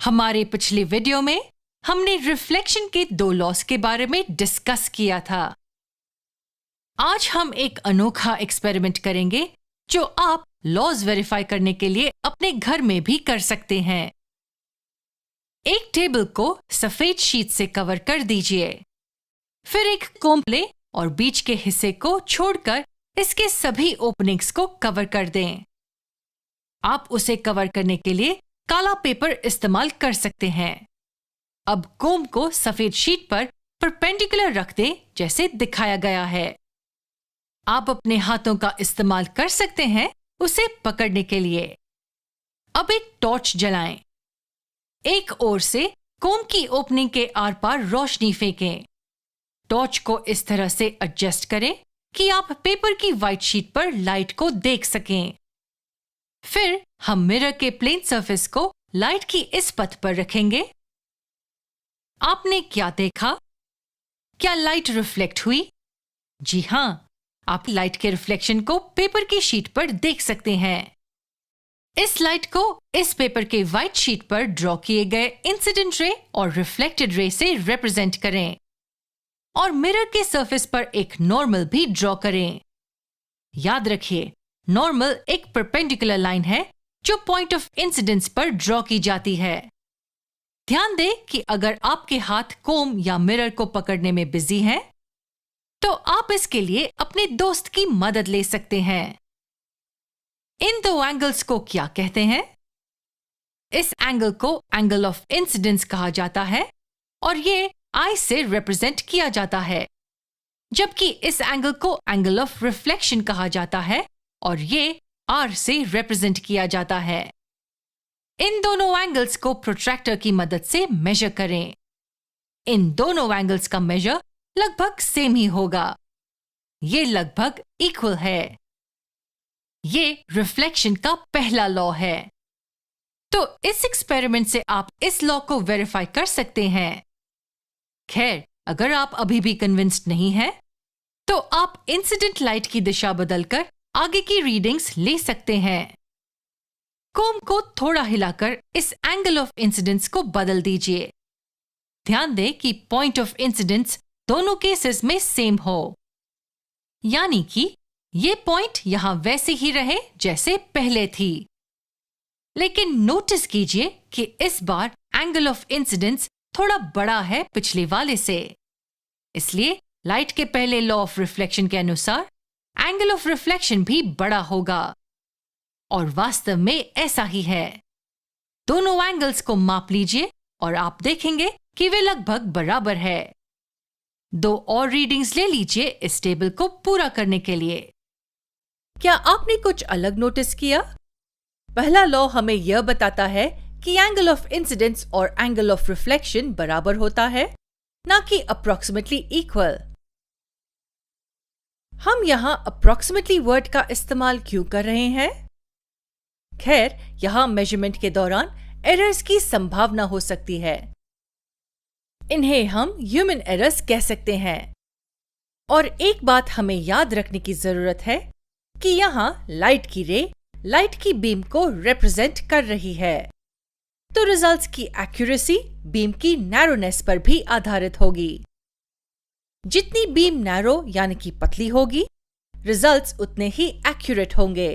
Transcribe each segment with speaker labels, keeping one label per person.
Speaker 1: हमारे पिछले वीडियो में हमने रिफ्लेक्शन के 2 लॉस के बारे में डिस्कस किया था। आज हम एक अनोखा एक्सपेरिमेंट करेंगे जो आप लॉस वेरीफाई करने के लिए अपने घर में भी कर सकते हैं। एक टेबल को सफेद शीट से कवर कर दीजिए। फिर एक कोम्ब लें और बीच के हिस्से को छोड़कर इसके सभी ओपनिंग्स को कवर कर दें। आप उसे कवर करने के लिए काला पेपर इस्तेमाल कर सकते हैं। अब कोम्ब को सफेद शीट पर परपेंडिकुलर रख दें जैसे दिखाया गया है। आप अपने हाथों का इस्तेमाल कर सकते हैं उसे पकड़ने के लिए। अब एक टॉर्च जलाएं। एक ओर से कोम्ब की ओपनिंग के आर पार रोशनी फेंकें। टॉर्च को इस तरह से एडजस्ट करें कि आप पेपर की व्हाइट शीट पर लाइट को देख सकें। फिर हम मिरर के प्लेन सरफेस को लाइट की इस पथ पर रखेंगे। आपने क्या देखा? क्या लाइट रिफ्लेक्ट हुई? जी हां, आप लाइट के रिफ्लेक्शन को पेपर की शीट पर देख सकते हैं। इस लाइट को इस पेपर के व्हाइट शीट पर ड्रॉ किए गए इंसिडेंट रे और रिफ्लेक्टेड रे से रिप्रेजेंट करें और मिरर के सरफेस पर एक नॉर्मल भी ड्रॉ करें। याद रखिए, नॉर्मल एक परपेंडिकुलर लाइन है जो पॉइंट ऑफ इंसिडेंस पर ड्रॉ की जाती है। ध्यान दें कि अगर आपके हाथ कोम्ब या मिरर को पकड़ने में बिजी हैं, तो आप इसके लिए अपने दोस्त की मदद ले सकते हैं। इन 2 एंगल्स को क्या कहते हैं? इस एंगल को एंगल ऑफ इंसिडेंस कहा जाता है और ये आई से रिप्रेजेंट किया जाता है, जबकि इस एंगल को एंगल ऑफ रिफ्लेक्शन कहा जाता है और ये आर से रिप्रेजेंट किया जाता है। इन दोनों एंगल्स को प्रोट्रैक्टर की मदद से मेजर करें। इन दोनों एंगल्स का मेजर लगभग सेम ही होगा। ये लगभग इक्वल है। ये रिफ्लेक्शन का पहला लॉ है। तो इस एक्सपेरिमेंट से आप इस लॉ को वेरीफाई कर सकते हैं। खैर, अगर आप अभी भी कन्विंस्ड नहीं हैं, तो आप इंसिडेंट लाइट की दिशा बदलकर आगे की रीडिंग्स ले सकते हैं। कोम्ब को थोड़ा हिलाकर इस एंगल ऑफ इंसिडेंस को बदल दीजिए। ध्यान दें कि पॉइंट ऑफ इंसिडेंस दोनों केसेस में सेम हो, यानी कि ये पॉइंट यहां वैसे ही रहे जैसे पहले थी। लेकिन नोटिस कीजिए कि इस बार एंगल ऑफ इंसिडेंस थोड़ा बड़ा है पिछले वाले से। इसलिए लाइट के पहले लॉ ऑफ रिफ्लेक्शन के अनुसार एंगल ऑफ रिफ्लेक्शन भी बड़ा होगा, और वास्तव में ऐसा ही है। दोनों एंगल्स को माप लीजिए और आप देखेंगे कि वे लगभग बराबर है। 2 और रीडिंग्स ले लीजिए इस टेबल को पूरा करने के लिए। क्या आपने कुछ अलग नोटिस किया? पहला लॉ हमें यह बताता है कि एंगल ऑफ इंसिडेंस और एंगल ऑफ रिफ्लेक्शन बराबर होता है, ना कि अप्रॉक्सिमेटली इक्वल। हम यहां अप्रॉक्सिमेटली वर्ड का इस्तेमाल क्यों कर रहे हैं? खैर, यहां मेजरमेंट के दौरान एरर्स की संभावना हो सकती है। इन्हें हम ह्यूमन एरर्स कह सकते हैं। और एक बात हमें याद रखने की जरूरत है कि यहां लाइट की रे लाइट की बीम को रिप्रेजेंट कर रही है, तो रिजल्ट्स की एक्यूरेसी बीम की नैरोनेस पर भी आधारित होगी। जितनी बीम नैरो यानी कि पतली होगी, रिजल्ट्स उतने ही एक्यूरेट होंगे।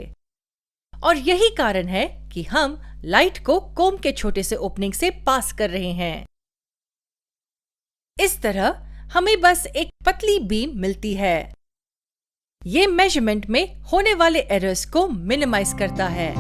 Speaker 1: और यही कारण है कि हम लाइट को कोम्ब के छोटे से ओपनिंग से पास कर रहे हैं। इस तरह हमें बस एक पतली बीम मिलती है। ये मेजरमेंट में होने वाले एरर्स को मिनिमाइज करता है।